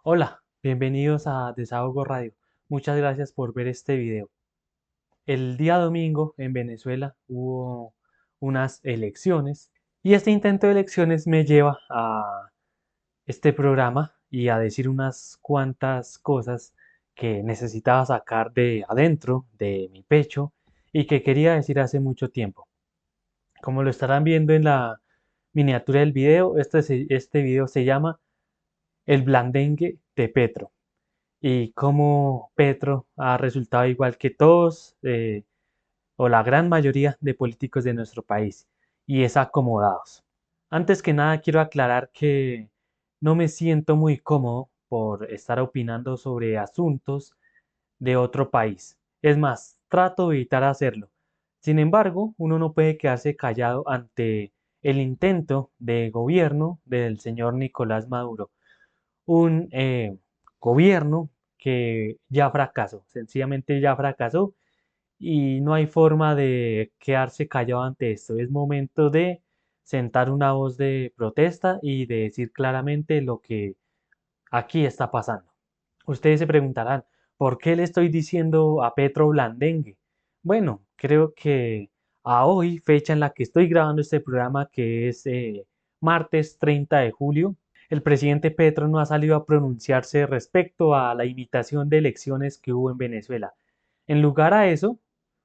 Hola, bienvenidos a Desahogo Radio. Muchas gracias por ver este video. El día domingo en Venezuela hubo unas elecciones y este intento de elecciones me lleva a este programa y a decir unas cuantas cosas que necesitaba sacar de adentro de mi pecho y que quería decir hace mucho tiempo. Como lo estarán viendo en la miniatura del video, este video se llama El blandengue de Petro y cómo Petro ha resultado igual que todos o la gran mayoría de políticos de nuestro país y es acomodados. Antes que nada quiero aclarar que no me siento muy cómodo por estar opinando sobre asuntos de otro país. Es más, trato de evitar hacerlo. Sin embargo, uno no puede quedarse callado ante el intento de gobierno del señor Nicolás Maduro, un gobierno que ya fracasó, sencillamente ya fracasó y no hay forma de quedarse callado ante esto. Es momento de sentar una voz de protesta y de decir claramente lo que aquí está pasando. Ustedes se preguntarán, ¿por qué le estoy diciendo a Petro blandengue? Bueno, creo que a hoy, fecha en la que estoy grabando este programa, que es martes 30 de julio, el presidente Petro no ha salido a pronunciarse respecto a la imitación de elecciones que hubo en Venezuela. En lugar a eso,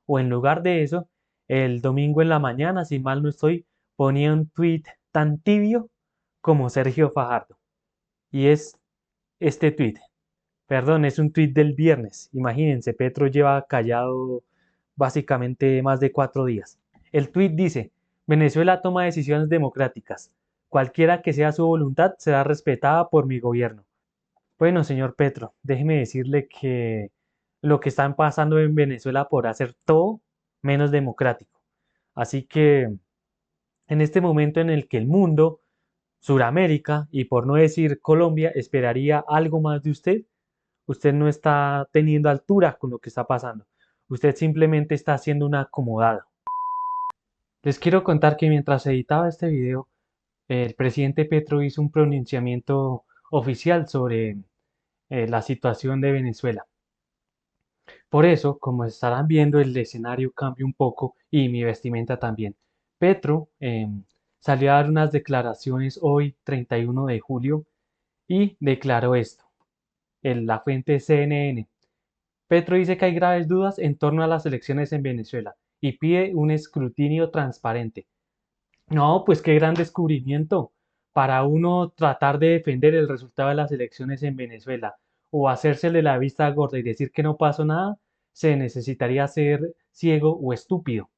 o en lugar de eso, el domingo en la mañana, si mal no estoy, ponía un tuit tan tibio como Sergio Fajardo. Y es este tuit. Perdón, es un tuit del viernes. Imagínense, Petro lleva callado básicamente más de 4 días. El tuit dice, Venezuela toma decisiones democráticas. Cualquiera que sea su voluntad será respetada por mi gobierno. Bueno, señor Petro, déjeme decirle que lo que están pasando en Venezuela por hacer todo menos democrático. Así que en este momento en el que el mundo, Suramérica y por no decir Colombia esperaría algo más de usted, usted no está teniendo altura con lo que está pasando. Usted simplemente está haciendo una acomodada. Les quiero contar que mientras editaba este video, el presidente Petro hizo un pronunciamiento oficial sobre la situación de Venezuela. Por eso, como estarán viendo, el escenario cambia un poco y mi vestimenta también. Petro salió a dar unas declaraciones hoy, 31 de julio, y declaró esto, en la fuente CNN. Petro dice que hay graves dudas en torno a las elecciones en Venezuela y pide un escrutinio transparente. No, pues qué gran descubrimiento para uno tratar de defender el resultado de las elecciones en Venezuela o hacérsele la vista gorda y decir que no pasó nada, se necesitaría ser ciego o estúpido.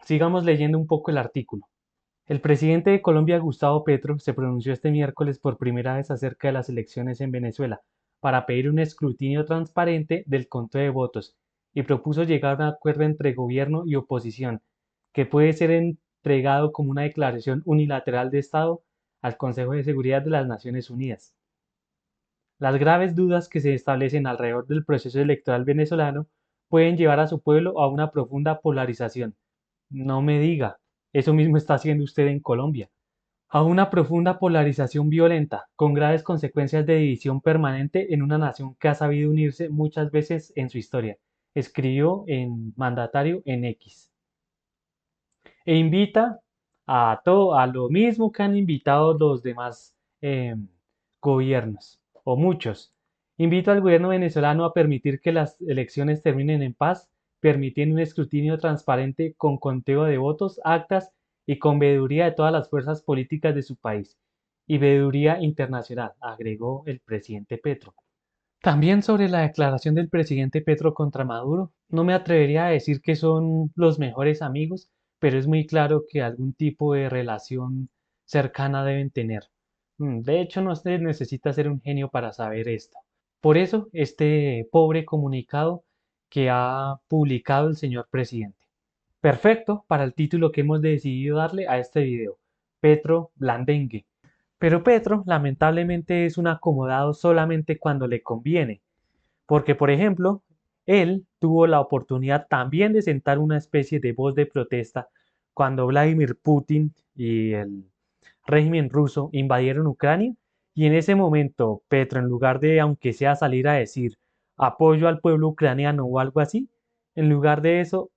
Sigamos leyendo un poco el artículo. El presidente de Colombia, Gustavo Petro, se pronunció este miércoles por primera vez acerca de las elecciones en Venezuela para pedir un escrutinio transparente del conteo de votos y propuso llegar a un acuerdo entre gobierno y oposición, que puede ser entregado como una declaración unilateral de Estado al Consejo de Seguridad de las Naciones Unidas. Las graves dudas que se establecen alrededor del proceso electoral venezolano pueden llevar a su pueblo a una profunda polarización. No me diga, eso mismo está haciendo usted en Colombia. A una profunda polarización violenta, con graves consecuencias de división permanente en una nación que ha sabido unirse muchas veces en su historia, escribió en mandatario en X. E invita a todo, a lo mismo que han invitado los demás gobiernos, o muchos. Invito al gobierno venezolano a permitir que las elecciones terminen en paz, permitiendo un escrutinio transparente con conteo de votos, actas y con veeduría de todas las fuerzas políticas de su país y veeduría internacional, agregó el presidente Petro. También sobre la declaración del presidente Petro contra Maduro, no me atrevería a decir que son los mejores amigos, pero es muy claro que algún tipo de relación cercana deben tener. De hecho, no se necesita ser un genio para saber esto. Por eso, este pobre comunicado que ha publicado el señor presidente. Perfecto para el título que hemos decidido darle a este video. Petro Blandengue. Pero Petro, lamentablemente, es un acomodado solamente cuando le conviene, porque, por ejemplo, él tuvo la oportunidad también de sentar una especie de voz de protesta cuando Vladimir Putin y el régimen ruso invadieron Ucrania Y en ese momento, Petro, en lugar de, aunque sea salir a decir apoyo al pueblo ucraniano o algo así, en lugar de eso,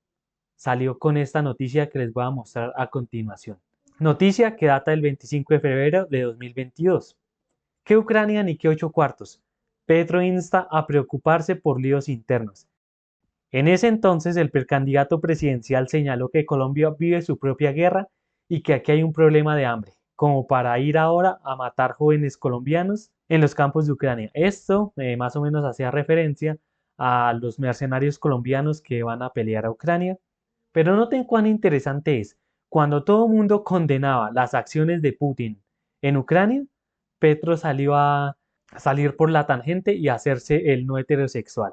salió con esta noticia que les voy a mostrar a continuación. Noticia que data del 25 de febrero de 2022. ¿Qué Ucrania ni qué 8 cuartos? Petro insta a preocuparse por líos internos. En ese entonces, el precandidato presidencial señaló que Colombia vive su propia guerra y que aquí hay un problema de hambre, como para ir ahora a matar jóvenes colombianos en los campos de Ucrania. Esto más o menos hacía referencia a los mercenarios colombianos que van a pelear a Ucrania. Pero noten cuán interesante es. Cuando todo el mundo condenaba las acciones de Putin en Ucrania, Petro salió a salir por la tangente y a hacerse el no heterosexual.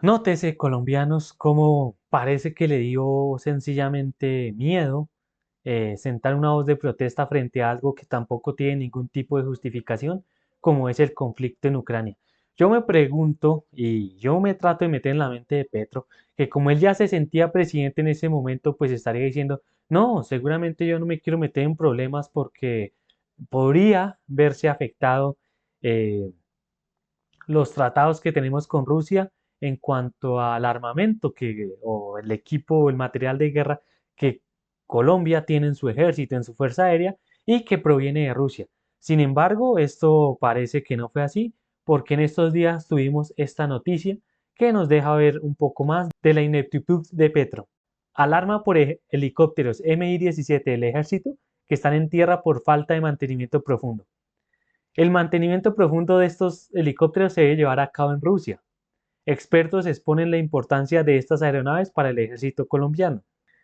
Nótese, colombianos, cómo parece que le dio sencillamente miedo sentar una voz de protesta frente a algo que tampoco tiene ningún tipo de justificación, como es el conflicto en Ucrania. Yo me pregunto, y yo me trato de meter en la mente de Petro, que como él ya se sentía presidente en ese momento, pues estaría diciendo, no, seguramente yo no me quiero meter en problemas porque podría verse afectado eh, los tratados que tenemos con Rusia en cuanto al armamento o el equipo o el material de guerra que Colombia tiene en su ejército, en su fuerza aérea y que proviene de Rusia. Sin embargo, esto parece que no fue así porque en estos días tuvimos esta noticia que nos deja ver un poco más de la ineptitud de Petro. Alarma por helicópteros Mi-17 del ejército que están en tierra por falta de mantenimiento profundo. El mantenimiento profundo de estos helicópteros se debe llevar a cabo en Rusia. Expertos exponen la importancia de estas aeronaves para el ejército colombiano.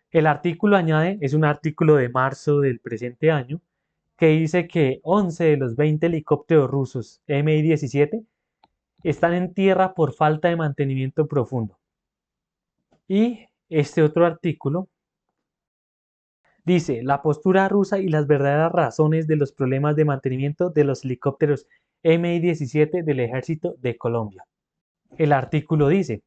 El artículo añade, es un artículo de marzo del presente año, que dice que 11 de los 20 helicópteros rusos Mi-17 están en tierra por falta de mantenimiento profundo. Y este otro artículo dice, la postura rusa y las verdaderas razones de los problemas de mantenimiento de los helicópteros Mi-17 del Ejército de Colombia. El artículo dice,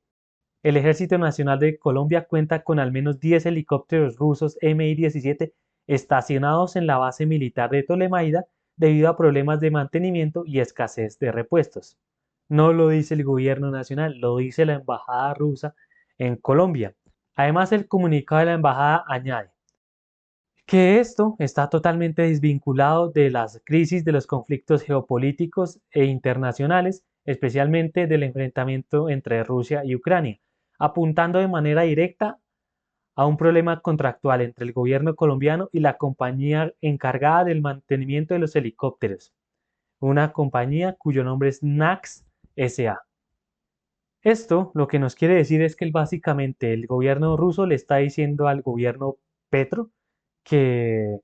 el Ejército Nacional de Colombia cuenta con al menos 10 helicópteros rusos Mi-17 estacionados en la base militar de Tolemaida debido a problemas de mantenimiento y escasez de repuestos. No lo dice el gobierno nacional, lo dice la embajada rusa en Colombia. Además, el comunicado de la embajada añade, que esto está totalmente desvinculado de las crisis de los conflictos geopolíticos e internacionales, especialmente del enfrentamiento entre Rusia y Ucrania, apuntando de manera directa a un problema contractual entre el gobierno colombiano y la compañía encargada del mantenimiento de los helicópteros, una compañía cuyo nombre es NAX SA. Esto lo que nos quiere decir es que básicamente el gobierno ruso le está diciendo al gobierno Petro que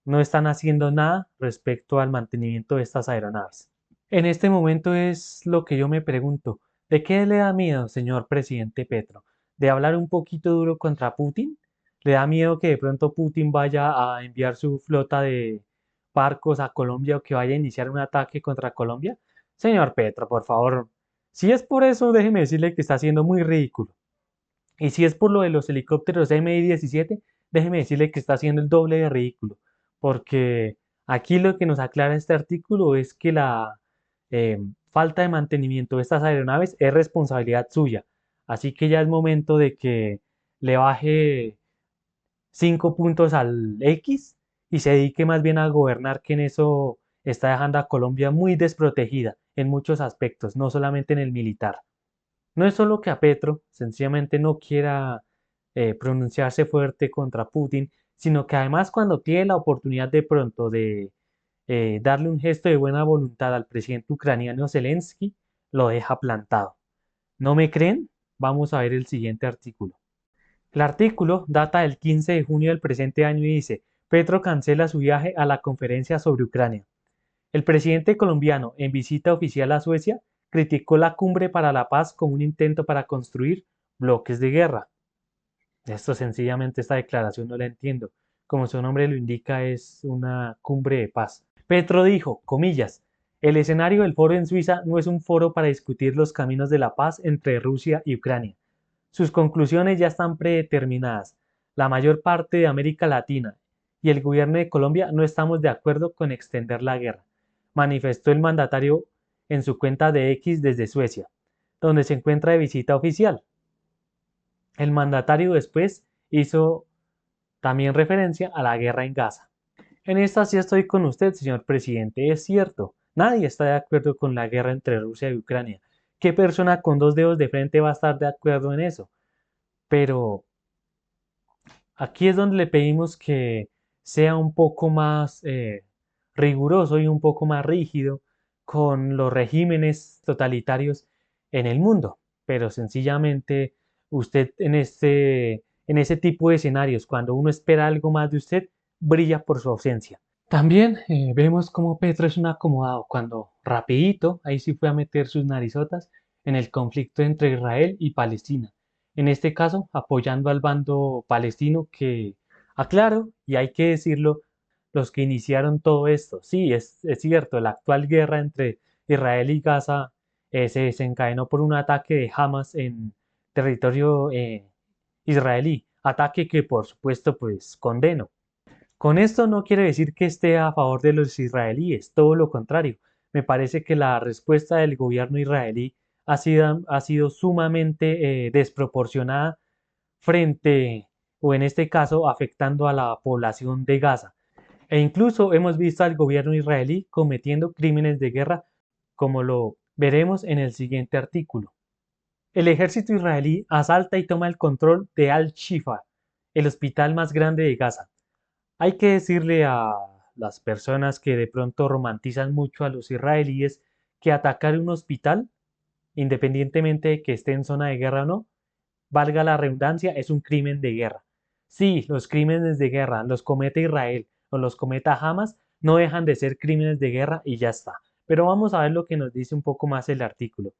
no están haciendo nada respecto al mantenimiento de estas aeronaves. En este momento es lo que yo me pregunto, ¿de qué le da miedo, señor presidente Petro? ¿De hablar un poquito duro contra Putin? ¿Le da miedo que de pronto Putin vaya a enviar su flota de barcos a Colombia o que vaya a iniciar un ataque contra Colombia? Señor Petro, por favor, si es por eso, déjeme decirle que está haciendo muy ridículo. Y si es por lo de los helicópteros Mi-17, déjeme decirle que está haciendo el doble de ridículo, porque aquí lo que nos aclara este artículo es que la falta de mantenimiento de estas aeronaves es responsabilidad suya. Así que ya es momento de que le baje 5 puntos al X y se dedique más bien a gobernar, que en eso está dejando a Colombia muy desprotegida en muchos aspectos, no solamente en el militar. No es solo que a Petro sencillamente no quiera pronunciarse fuerte contra Putin, sino que además cuando tiene la oportunidad de pronto de darle un gesto de buena voluntad al presidente ucraniano Zelensky, lo deja plantado. ¿No me creen? Vamos a ver el siguiente artículo. El artículo data del 15 de junio del presente año y dice, Petro cancela su viaje a la conferencia sobre Ucrania. El presidente colombiano, en visita oficial a Suecia, criticó la Cumbre para la Paz como un intento para construir bloques de guerra. Esto sencillamente, esta declaración no la entiendo. Como su nombre lo indica, es una cumbre de paz. Petro dijo, comillas, el escenario del foro en Suiza no es un foro para discutir los caminos de la paz entre Rusia y Ucrania. Sus conclusiones ya están predeterminadas. La mayor parte de América Latina y el gobierno de Colombia no estamos de acuerdo con extender la guerra. manifestó el mandatario en su cuenta de X desde Suecia, donde se encuentra de visita oficial. El mandatario después hizo también referencia a la guerra en Gaza. En esta sí estoy con usted, señor presidente, es cierto, nadie está de acuerdo con la guerra entre Rusia y Ucrania. ¿Qué persona con dos dedos de frente va a estar de acuerdo en eso? Pero aquí es donde le pedimos que sea un poco más riguroso y un poco más rígido con los regímenes totalitarios en el mundo. Pero sencillamente usted en ese tipo de escenarios, cuando uno espera algo más de usted, brilla por su ausencia. También vemos cómo Petro es un acomodado cuando rapidito, ahí sí fue a meter sus narizotas en el conflicto entre Israel y Palestina. En este caso, apoyando al bando palestino que, aclaro, y hay que decirlo, los que iniciaron todo esto. Sí, es cierto, la actual guerra entre Israel y Gaza se desencadenó por un ataque de Hamas en territorio israelí, ataque que por supuesto pues condeno. Con esto no quiere decir que esté a favor de los israelíes, todo lo contrario. Me parece que la respuesta del gobierno israelí ha sido sumamente desproporcionada frente, o en este caso, afectando a la población de Gaza. E incluso hemos visto al gobierno israelí cometiendo crímenes de guerra, como lo veremos en el siguiente artículo. El ejército israelí asalta y toma el control de Al-Shifa, el hospital más grande de Gaza. Hay que decirle a las personas que de pronto romantizan mucho a los israelíes que atacar un hospital, independientemente de que esté en zona de guerra o no, valga la redundancia, es un crimen de guerra. Sí, los crímenes de guerra los comete Israel o los cometa Hamas, no dejan de ser crímenes de guerra y ya está. Pero vamos a ver lo que nos dice un poco más el artículo,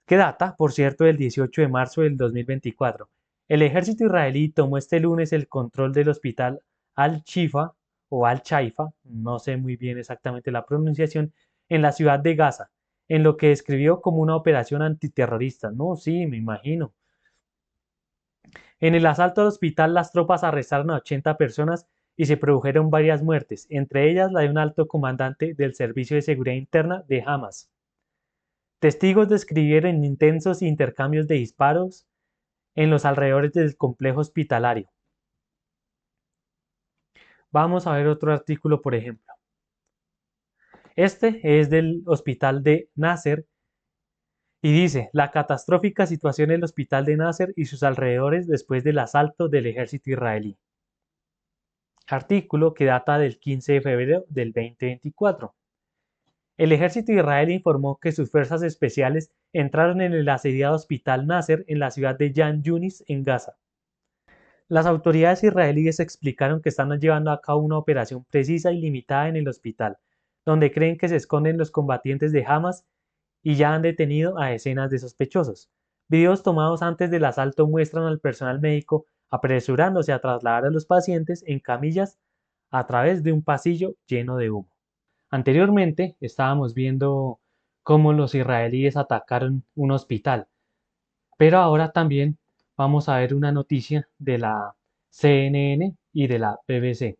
que data, por cierto, del 18 de marzo del 2024. El ejército israelí tomó este lunes el control del hospital Al-Shifa o Al-Shaifa, no sé muy bien exactamente la pronunciación, en la ciudad de Gaza, en lo que describió como una operación antiterrorista. No, sí, me imagino. En el asalto al hospital, las tropas arrestaron a 80 personas y se produjeron varias muertes, entre ellas la de un alto comandante del Servicio de Seguridad Interna de Hamas. Testigos describieron intensos intercambios de disparos en los alrededores del complejo hospitalario. Vamos a ver otro artículo, por ejemplo. Este es del hospital de Nasser y dice, la catastrófica situación en el hospital de Nasser y sus alrededores después del asalto del ejército israelí. Artículo que data del 15 de febrero del 2024. El ejército de Israel informó que sus fuerzas especiales entraron en el asediado hospital Nasser en la ciudad de Yan Yunis, en Gaza. Las autoridades israelíes explicaron que están llevando a cabo una operación precisa y limitada en el hospital, donde creen que se esconden los combatientes de Hamas y ya han detenido a decenas de sospechosos. Videos tomados antes del asalto muestran al personal médico apresurándose a trasladar a los pacientes en camillas a través de un pasillo lleno de humo. Anteriormente estábamos viendo cómo los israelíes atacaron un hospital, pero ahora también vamos a ver una noticia de la CNN y de la BBC.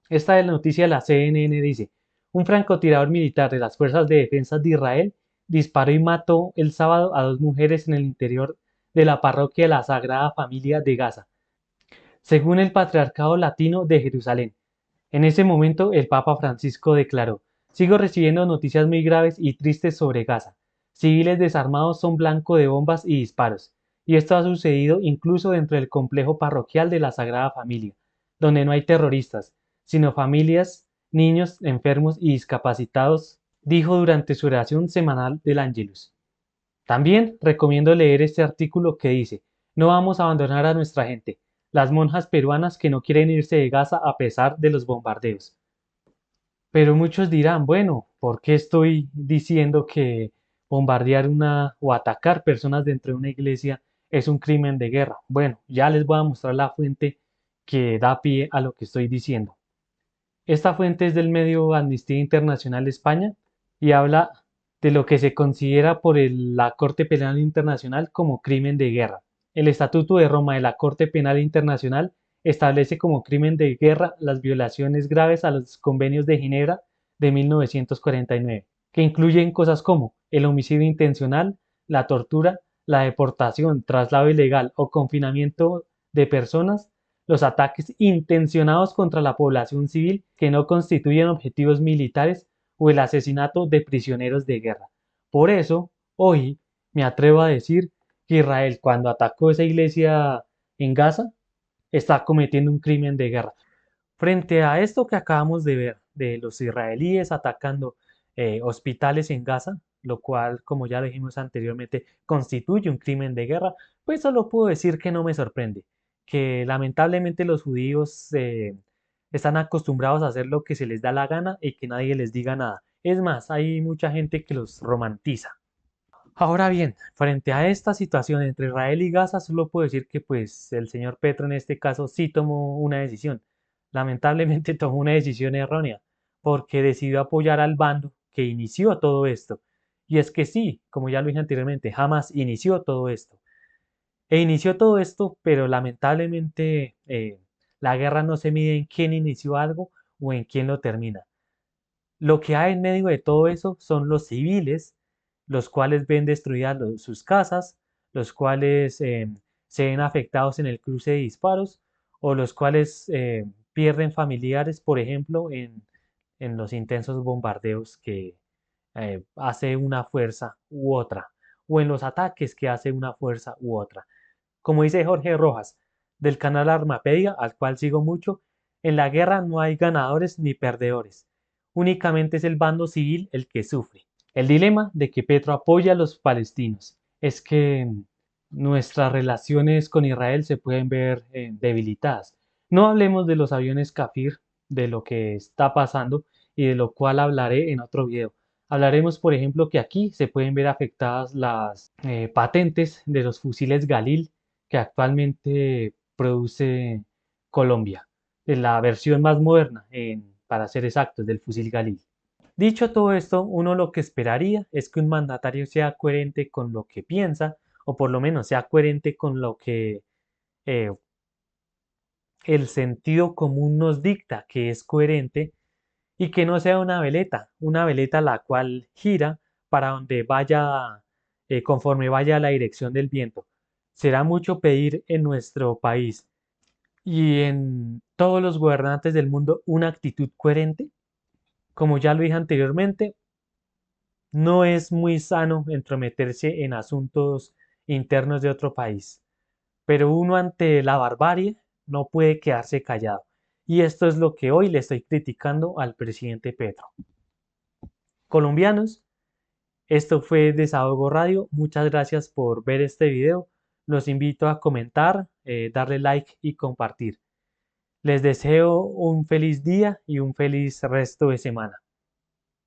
Esta de la noticia de la CNN dice, un francotirador militar de las Fuerzas de Defensa de Israel disparó y mató el sábado a dos mujeres en el interior de la parroquia de la Sagrada Familia de Gaza, según el Patriarcado Latino de Jerusalén. En ese momento el Papa Francisco declaró, sigo recibiendo noticias muy graves y tristes sobre Gaza. Civiles desarmados son blanco de bombas y disparos. Y esto ha sucedido incluso dentro del complejo parroquial de la Sagrada Familia, donde no hay terroristas, sino familias, niños enfermos y discapacitados, dijo durante su oración semanal del Ángelus. También recomiendo leer este artículo que dice, no vamos a abandonar a nuestra gente, las monjas peruanas que no quieren irse de Gaza a pesar de los bombardeos. Pero muchos dirán, bueno, ¿por qué estoy diciendo que bombardear una o atacar personas dentro de una iglesia es un crimen de guerra? Bueno, ya les voy a mostrar la fuente que da pie a lo que estoy diciendo. Esta fuente es del medio Amnistía Internacional de España y habla de lo que se considera por la Corte Penal Internacional como crimen de guerra. El Estatuto de Roma de la Corte Penal Internacional establece como crimen de guerra las violaciones graves a los convenios de Ginebra de 1949, que incluyen cosas como el homicidio intencional, la tortura, la deportación, traslado ilegal o confinamiento de personas, los ataques intencionados contra la población civil que no constituyen objetivos militares o el asesinato de prisioneros de guerra. Por eso, hoy me atrevo a decir que Israel, cuando atacó esa iglesia en Gaza, está cometiendo un crimen de guerra. Frente a esto que acabamos de ver, de los israelíes atacando hospitales en Gaza, lo cual, como ya dijimos anteriormente, constituye un crimen de guerra, pues solo puedo decir que no me sorprende, que lamentablemente los judíos están acostumbrados a hacer lo que se les da la gana y que nadie les diga nada. Es más, hay mucha gente que los romantiza. Ahora bien, frente a esta situación entre Israel y Gaza, solo puedo decir que pues el señor Petro en este caso sí tomó una decisión. Lamentablemente tomó una decisión errónea, porque decidió apoyar al bando que inició todo esto. Y es que sí, como ya lo dije anteriormente, Hamas inició todo esto. E inició todo esto, pero lamentablemente la guerra no se mide en quién inició algo o en quién lo termina. Lo que hay en medio de todo eso son los civiles, los cuales ven destruidas sus casas, los cuales se ven afectados en el cruce de disparos o los cuales pierden familiares, por ejemplo, en los intensos bombardeos que hace una fuerza u otra, o en los ataques que hace una fuerza u otra. Como dice Jorge Rojas, del canal Armapedia, al cual sigo mucho, en la guerra no hay ganadores ni perdedores, únicamente es el bando civil el que sufre. El dilema de que Petro apoya a los palestinos es que nuestras relaciones con Israel se pueden ver debilitadas. No hablemos de los aviones Kafir, de lo que está pasando y de lo cual hablaré en otro video. Hablaremos, por ejemplo, que aquí se pueden ver afectadas las patentes de los fusiles Galil que actualmente produce Colombia, de la versión más moderna, para ser exactos, del fusil Galil. Dicho todo esto, uno lo que esperaría es que un mandatario sea coherente con lo que piensa, o por lo menos sea coherente con lo que eh, el sentido común nos dicta que es coherente y que no sea una veleta la cual gira para donde vaya, conforme vaya la dirección del viento. Será mucho pedir en nuestro país y en todos los gobernantes del mundo una actitud coherente. Como ya lo dije anteriormente, no es muy sano entrometerse en asuntos internos de otro país, pero uno ante la barbarie no puede quedarse callado. Y esto es lo que hoy le estoy criticando al presidente Petro. Colombianos, esto fue Desahogo Radio. Muchas gracias por ver este video. Los invito a comentar, darle like y compartir. Les deseo un feliz día y un feliz resto de semana.